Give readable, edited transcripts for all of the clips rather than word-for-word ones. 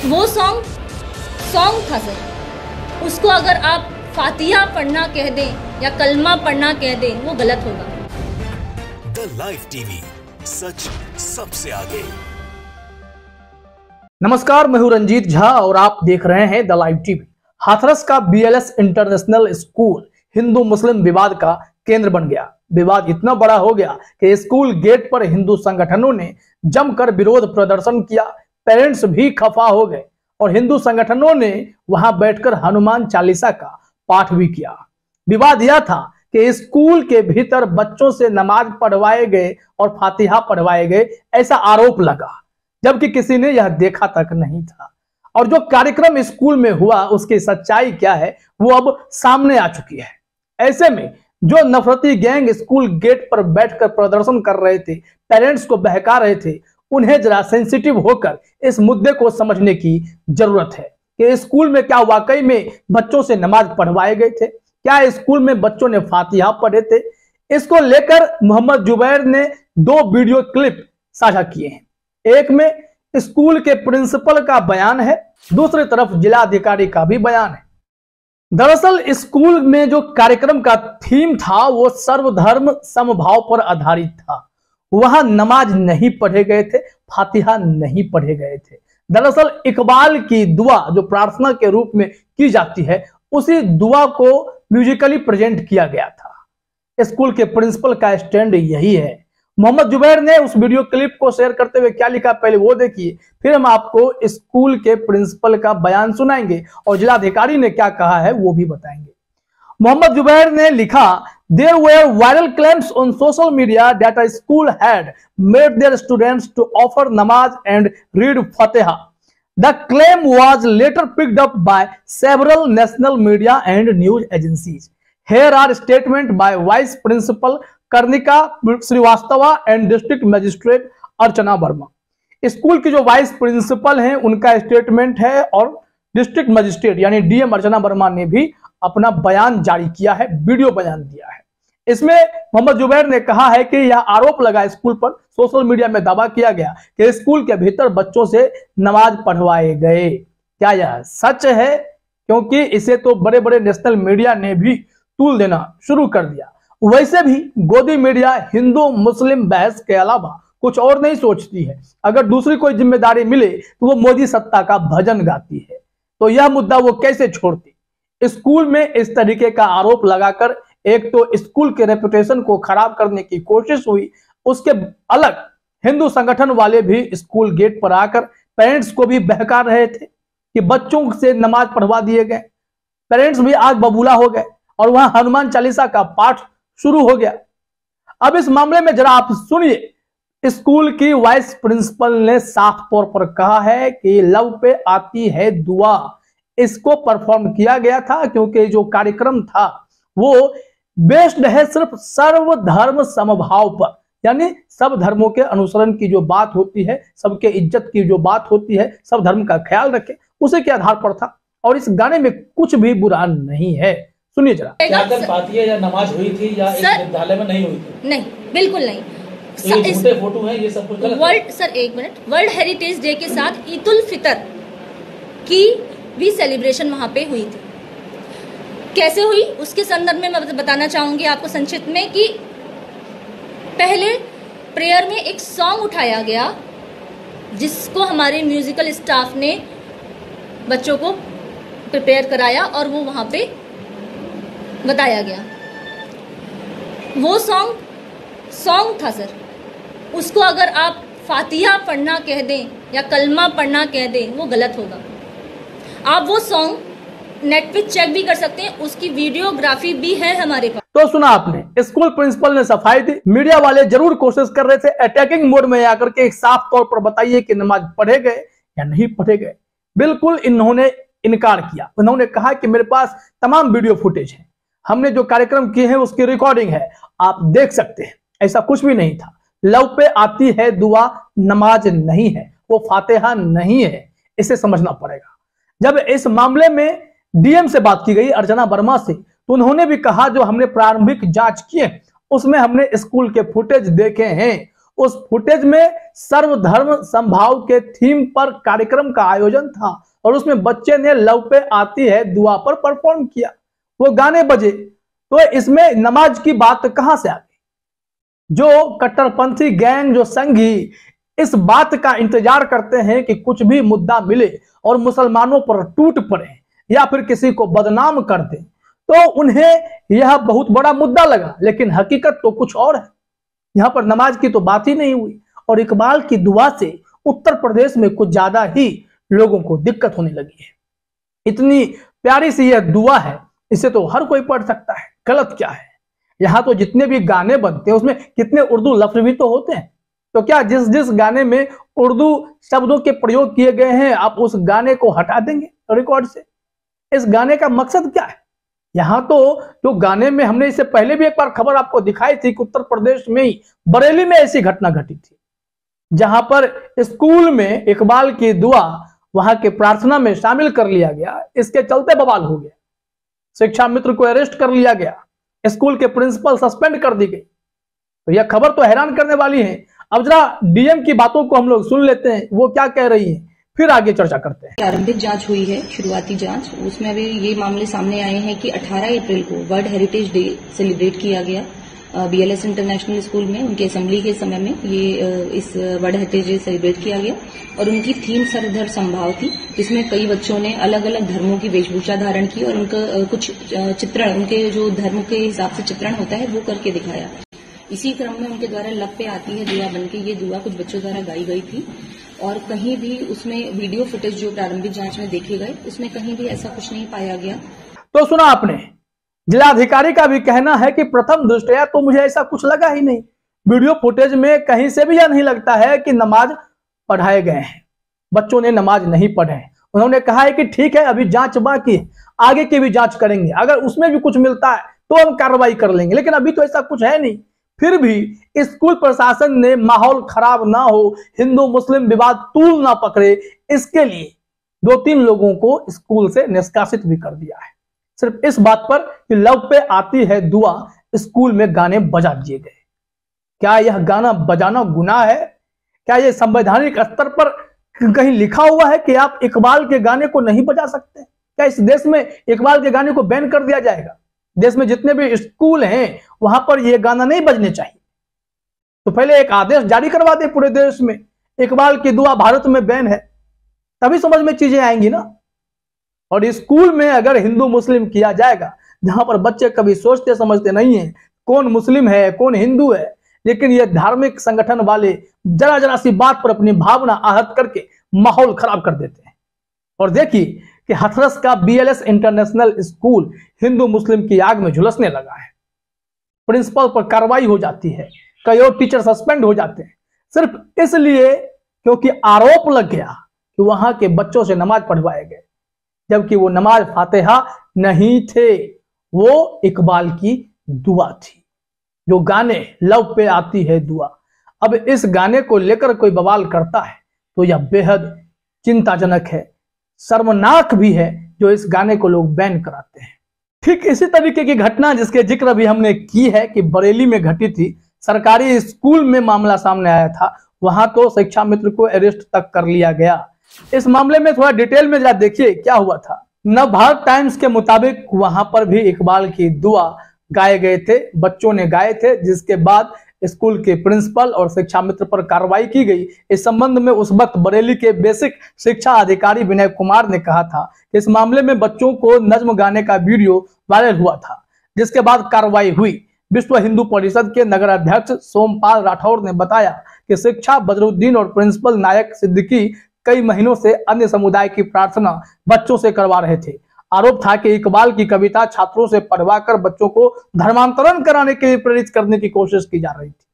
वो सॉन्ग था सर। उसको अगर आप फातिहा पढ़ना कह दें या कलमा पढ़ना कह दें वो गलत होगा। द लाइव टीवी, सच सबसे आगे। नमस्कार, मैं हूं रंजीत झा और आप देख रहे हैं द लाइव टीवी। हाथरस का बीएलएस इंटरनेशनल स्कूल हिंदू मुस्लिम विवाद का केंद्र बन गया। विवाद इतना बड़ा हो गया कि स्कूल गेट पर हिंदू संगठनों ने जमकर विरोध प्रदर्शन किया। पेरेंट्स भी खफा हो गए और हिंदू संगठनों ने वहां बैठकर हनुमान चालीसा का पाठ भी किया। विवाद यह था कि स्कूल के भीतर बच्चों से नमाज पढ़वाए गए और फातिहा पढ़वाए गए, ऐसा आरोप लगा, जबकि किसी ने यह देखा तक नहीं था। और जो कार्यक्रम स्कूल में हुआ उसकी सच्चाई क्या है वो अब सामने आ चुकी है। ऐसे में जो नफरती गैंग स्कूल गेट पर बैठकर प्रदर्शन कर रहे थे, पेरेंट्स को बहका रहे थे, उन्हें जरा सेंसिटिव होकर इस मुद्दे को समझने की जरूरत है कि स्कूल में क्या वाकई में बच्चों से नमाज पढ़वाए गए थे, क्या स्कूल में बच्चों ने फातिहा पढ़े थे। इसको लेकर मोहम्मद जुबैर ने 2 वीडियो क्लिप साझा किए हैं। एक में स्कूल के प्रिंसिपल का बयान है, दूसरी तरफ जिलाधिकारी का भी बयान है। दरअसल स्कूल में जो कार्यक्रम का थीम था वो सर्वधर्म समभाव पर आधारित था। वहां नमाज नहीं पढ़े गए थे, फातिहा नहीं पढ़े गए थे। दरअसल इकबाल की दुआ जो प्रार्थना के रूप में की जाती है, उसी दुआ को म्यूजिकली प्रेजेंट किया गया था। स्कूल के प्रिंसिपल का स्टैंड यही है। मोहम्मद जुबैर ने उस वीडियो क्लिप को शेयर करते हुए क्या लिखा, पहले वो देखिए, फिर हम आपको स्कूल के प्रिंसिपल का बयान सुनाएंगे और जिलाधिकारी ने क्या कहा है वो भी बताएंगे। मोहम्मद जुबैर ने लिखा, There were viral claims on social media that a school had made their students to offer namaz and read Fatiha. The claim was later picked up by several national media and news agencies. Here are statements by Vice Principal Karnika Srivastava and District Magistrate Archana Verma. School की जो vice principal हैं उनका statement है और district magistrate यानी DM अर्चना वर्मा ने भी अपना बयान जारी किया है, वीडियो बयान दिया है। इसमें मोहम्मद जुबैर ने कहा है कि यह आरोप लगा स्कूल पर, सोशल मीडिया में दावा किया गया कि स्कूल के भीतर बच्चों से नमाज पढ़वाए गए। क्या यह सच है? क्योंकि इसे तो बड़े बड़े नेशनल मीडिया ने भी तूल देना शुरू कर दिया। वैसे भी गोदी मीडिया हिंदू मुस्लिम बहस के अलावा कुछ और नहीं सोचती है। अगर दूसरी कोई जिम्मेदारी मिले तो वो मोदी सत्ता का भजन गाती है, तो यह मुद्दा वो कैसे छोड़ती। स्कूल में इस तरीके का आरोप लगाकर एक तो स्कूल के रेपुटेशन को खराब करने की कोशिश हुई, उसके अलग हिंदू संगठन वाले भी स्कूल गेट पर आकर पेरेंट्स को भी बहका रहे थे कि बच्चों से नमाज पढ़वा दिए गए। पेरेंट्स भी आग बबूला हो गए और वहां हनुमान चालीसा का पाठ शुरू हो गया। अब इस मामले में जरा आप सुनिए, स्कूल की वाइस प्रिंसिपल ने साफ तौर पर कहा है कि लव पे आती है दुआ, इसको परफॉर्म किया गया था क्योंकि जो कार्यक्रम था वो बेस्ड है सिर्फ सर्वधर्म समभाव पर, यानी सब धर्मों के अनुसरण की जो बात होती है, सबके इज्जत की जो बात होती है, सब धर्म का ख्याल रखे, उसी के आधार पर था। और इस गाने में कुछ भी बुरा नहीं है, सुनिए जरा। क्या फातिहा या नमाज हुई थी या इस विद्यालय में नहीं हुई थी? नहीं, बिल्कुल नहीं। तो ये झूठे फोटो है, ये सब कुछ गलत है। वर्ल्ड हेरिटेज डे के साथ ईद उल फितर की भी सेलिब्रेशन वहां पे हुई थी। कैसे हुई उसके संदर्भ में मैं बताना चाहूंगी आपको संक्षिप्त में कि पहले प्रेयर में एक सॉन्ग उठाया गया जिसको हमारे म्यूजिकल स्टाफ ने बच्चों को प्रिपेयर कराया और वो वहां पे बताया गया। वो सॉन्ग था सर। उसको अगर आप फातिहा पढ़ना कह दें या कलमा पढ़ना कह दें वो गलत होगा। आप वो सॉन्ग नेट पे चेक भी कर सकते हैं, उसकी वीडियोग्राफी भी है हमारे पास। तो सुना आपने, स्कूल प्रिंसिपल ने सफाई दी। मीडिया वाले जरूर कोशिश कर रहे थे अटैकिंग मोड में आकर के एक साफ तौर पर बताइए कि नमाज पढ़े गए या नहीं पढ़े गए। बिल्कुल इन्होंने इनकार किया। उन्होंने कहा कि मेरे पास तमाम वीडियो फुटेज है, हमने जो कार्यक्रम किए हैं उसकी रिकॉर्डिंग है, आप देख सकते हैं। ऐसा कुछ भी नहीं था। लव पे आती है दुआ नमाज नहीं है, वो फातिहा नहीं है, इसे समझना पड़ेगा। जब इस मामले में डीएम से बात की गई अर्चना वर्मा से, तो उन्होंने भी कहा जो हमने प्रारंभिक जांच किए उसमें हमने स्कूल के फुटेज देखे हैं, उस फुटेज में सर्वधर्म समभाव के थीम पर कार्यक्रम का आयोजन था और उसमें बच्चे ने लव पे आती है दुआ पर परफॉर्म किया, वो गाने बजे, तो इसमें नमाज की बात कहां से आ गई? जो कट्टरपंथी गैंग, जो संघी इस बात का इंतजार करते हैं कि कुछ भी मुद्दा मिले और मुसलमानों पर टूट पड़े या फिर किसी को बदनाम कर दे, तो उन्हें यह बहुत बड़ा मुद्दा लगा, लेकिन हकीकत तो कुछ और है। यहां पर नमाज की तो बात ही नहीं हुई और इकबाल की दुआ से उत्तर प्रदेश में कुछ ज्यादा ही लोगों को दिक्कत होने लगी है। इतनी प्यारी सी यह दुआ है, इसे तो हर कोई पढ़ सकता है, गलत क्या है? यहाँ तो जितने भी गाने बनते हैं उसमें कितने उर्दू लफ्ज भी तो होते हैं, तो क्या जिस जिस गाने में उर्दू शब्दों के प्रयोग किए गए हैं आप उस गाने को हटा देंगे रिकॉर्ड से? इस गाने का मकसद क्या है? यहाँ तो जो गाने में हमने इससे पहले भी एक बार खबर आपको दिखाई थी कि उत्तर प्रदेश में ही बरेली में ऐसी घटना घटी थी, जहां पर स्कूल में इकबाल की दुआ वहां के प्रार्थना में शामिल कर लिया गया। इसके चलते बवाल हो गया, शिक्षा मित्र को अरेस्ट कर लिया गया, स्कूल के प्रिंसिपल सस्पेंड कर दी गई। तो यह खबर तो हैरान करने वाली है। अब जरा डीएम की बातों को हम लोग सुन लेते हैं, वो क्या कह रही है, फिर आगे चर्चा करते हैं। प्रारंभिक जांच हुई है, शुरुआती जांच, उसमें अभी ये मामले सामने आए हैं कि 18 अप्रैल को वर्ल्ड हेरिटेज डे सेलिब्रेट किया गया बीएलएस इंटरनेशनल स्कूल में। उनके असेंबली के समय में ये इस वर्ल्ड हेरिटेज डे सेलिब्रेट किया गया और उनकी थीम सर्वधर्म समभाव थी, जिसमें कई बच्चों ने अलग अलग धर्मों की वेशभूषा धारण की और उनका कुछ चित्रण, उनके जो धर्म के हिसाब से चित्रण होता है वो करके दिखाया। इसी क्रम में उनके द्वारा लब पे आती है दुआ बनके ये दुआ कुछ बच्चों द्वारा गाई गई थी और कहीं भी उसमें वीडियो फुटेज जो प्रारंभिक जांच में देखे गए उसमें कहीं भी ऐसा कुछ नहीं पाया गया। तो सुना आपने, जिलाधिकारी का भी कहना है कि प्रथम दृष्टया तो मुझे ऐसा कुछ लगा ही नहीं, वीडियो फुटेज में कहीं से भी यह नहीं लगता है कि नमाज पढ़ाए गए हैं, बच्चों ने नमाज नहीं पढ़े। उन्होंने कहा है कि ठीक है अभी जांच बाकी है, आगे की भी जांच करेंगे, अगर उसमें भी कुछ मिलता है तो हम कार्रवाई कर लेंगे, लेकिन अभी तो ऐसा कुछ है नहीं। फिर भी स्कूल प्रशासन ने माहौल खराब ना हो, हिंदू मुस्लिम विवाद तूल ना पकड़े, इसके लिए 2-3 लोगों को स्कूल से निष्कासित भी कर दिया है, सिर्फ इस बात पर कि लव पे आती है दुआ स्कूल में गाने बजा दिए गए। क्या यह गाना बजाना गुनाह है? क्या यह संवैधानिक स्तर पर कहीं लिखा हुआ है कि आप इकबाल के गाने को नहीं बजा सकते? क्या इस देश में इकबाल के गाने को बैन कर दिया जाएगा? देश में जितने भी स्कूल हैं वहां पर यह गाना नहीं बजने चाहिए। तो पहले एक आदेश जारी करवा दे पूरे देश में, इकबाल की दुआ भारत में बैन है, तभी समझ में चीजें आएंगी ना। और स्कूल में अगर हिंदू मुस्लिम किया जाएगा, जहां पर बच्चे कभी सोचते समझते नहीं है कौन मुस्लिम है कौन हिंदू है, लेकिन ये धार्मिक संगठन वाले जरा जरा सी बात पर अपनी भावना आहत करके माहौल खराब कर देते हैं। और देखिए कि हाथरस का बीएलएस इंटरनेशनल स्कूल हिंदू मुस्लिम की आग में झुलसने लगा है, प्रिंसिपल पर कार्रवाई हो जाती है, कई और टीचर सस्पेंड हो जाते हैं, सिर्फ इसलिए क्योंकि आरोप लग गया कि वहां के बच्चों से नमाज पढ़वाए गए, जबकि वो नमाज फातिहा नहीं थे, वो इकबाल की दुआ थी। जो गाने लव पे आती है दुआ, अब इस गाने को लेकर कोई बवाल करता है तो यह बेहद चिंताजनक है, शर्मनाक भी है जो इस गाने को लोग बैन कराते हैं। ठीक इसी तरीके की घटना जिसके जिक्र भी हमने की है कि बरेली में घटी थी, सरकारी स्कूल में मामला सामने आया था, वहां तो शिक्षा मित्र को अरेस्ट तक कर लिया गया। इस मामले में थोड़ा डिटेल में जरा देखिए क्या हुआ था। नवभारत टाइम्स के मुताबिक वहां पर भी इकबाल की दुआ गाए गए थे, बच्चों ने गाए थे, जिसके बाद स्कूल के प्रिंसिपल और शिक्षा मित्र पर कार्रवाई की गई। इस संबंध में उस वक्त बरेली के बेसिक शिक्षा अधिकारी विनय कुमार ने कहा था कि इस मामले में बच्चों को नज्म गाने का वीडियो वायरल हुआ था, जिसके बाद कार्रवाई हुई। विश्व हिंदू परिषद के नगर अध्यक्ष सोमपाल राठौर ने बताया कि शिक्षा बदरुद्दीन और प्रिंसिपल नायक सिद्दीकी कई महीनों से अन्य समुदाय की प्रार्थना बच्चों से करवा रहे थे। आरोप था कि इकबाल की कविता छात्रों से पढ़वाकर बच्चों को धर्मांतरण कराने के लिए प्रेरित करने की कोशिश की जा रही थी।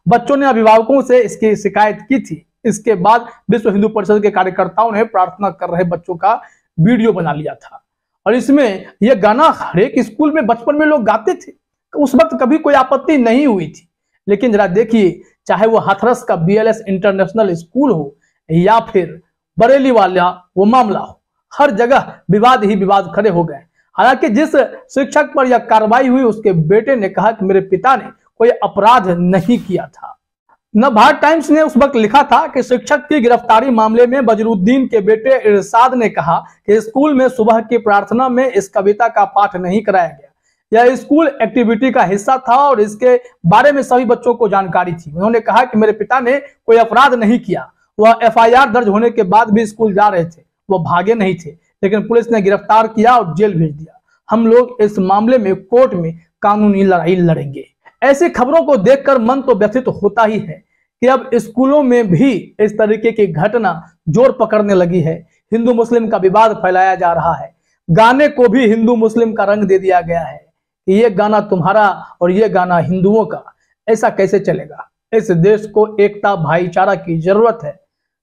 बच्चों ने अभिभावकों से इसकी शिकायत की थी। इसके बाद विश्व हिंदू परिषद के कार्यकर्ताओं ने प्रार्थना कर रहे बच्चों का वीडियो बना लिया था और इसमें यह गाना हर एक स्कूल में बचपन में लोग गाते थे, उस वक्त कभी कोई आपत्ति नहीं हुई थी। लेकिन जरा देखिए, चाहे वो हाथरस का बीएलएस इंटरनेशनल स्कूल हो या फिर बरेली वाला वो मामला हो, हर जगह विवाद ही विवाद खड़े हो गए। हालांकि जिस शिक्षक पर यह कार्रवाई हुई उसके बेटे ने कहा कि मेरे पिता ने कोई अपराध नहीं किया था। नवभारत टाइम्स ने उस वक्त लिखा था कि शिक्षक की गिरफ्तारी मामले में बजरुद्दीन के बेटे इरशाद ने कहा कि स्कूल में सुबह की प्रार्थना में इस कविता का पाठ नहीं कराया गया। यह स्कूल एक्टिविटी का हिस्सा था और इसके बारे में सभी बच्चों को जानकारी थी। उन्होंने कहा कि मेरे पिता ने कोई अपराध नहीं किया, वह FIR दर्ज होने के बाद भी स्कूल जा रहे थे, वो भागे नहीं थे, लेकिन पुलिस ने गिरफ्तार किया और जेल भेज दिया। हम लोग इस मामले में कोर्ट में कानूनी लड़ाई लड़ेंगे। ऐसी खबरों को देखकर मन तो व्यथित होता ही है कि अब स्कूलों में भी इस तरीके की घटना जोर पकड़ने लगी है। हिंदू मुस्लिम का विवाद फैलाया जा रहा है। गाने को भी हिंदू मुस्लिम का रंग दे दिया गया है कि ये गाना तुम्हारा और ये गाना हिंदुओं का। ऐसा कैसे चलेगा? इस देश को एकता भाईचारा की जरूरत है,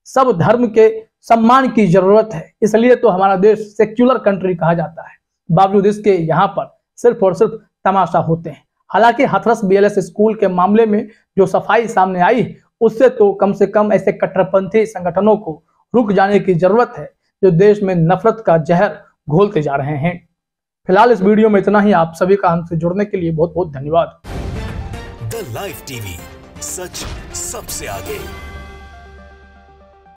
सब धर्म के सम्मान की जरूरत है। इसलिए तो हमारा देश सेक्युलर कंट्री कहा जाता है। बावजूद इसके यहाँ पर सिर्फ और सिर्फ तमाशा होते हैं। हालांकि हाथरस BLS स्कूल के मामले में जो सफाई सामने आई, उससे तो कम से कम ऐसे कट्टरपंथी संगठनों को रुक जाने की जरूरत है जो देश में नफरत का जहर घोलते जा रहे हैं। फिलहाल इस वीडियो में इतना ही। आप सभी का हमसे जुड़ने के लिए बहुत बहुत धन्यवाद। द लाइव टीवी, सच सबसे आगे।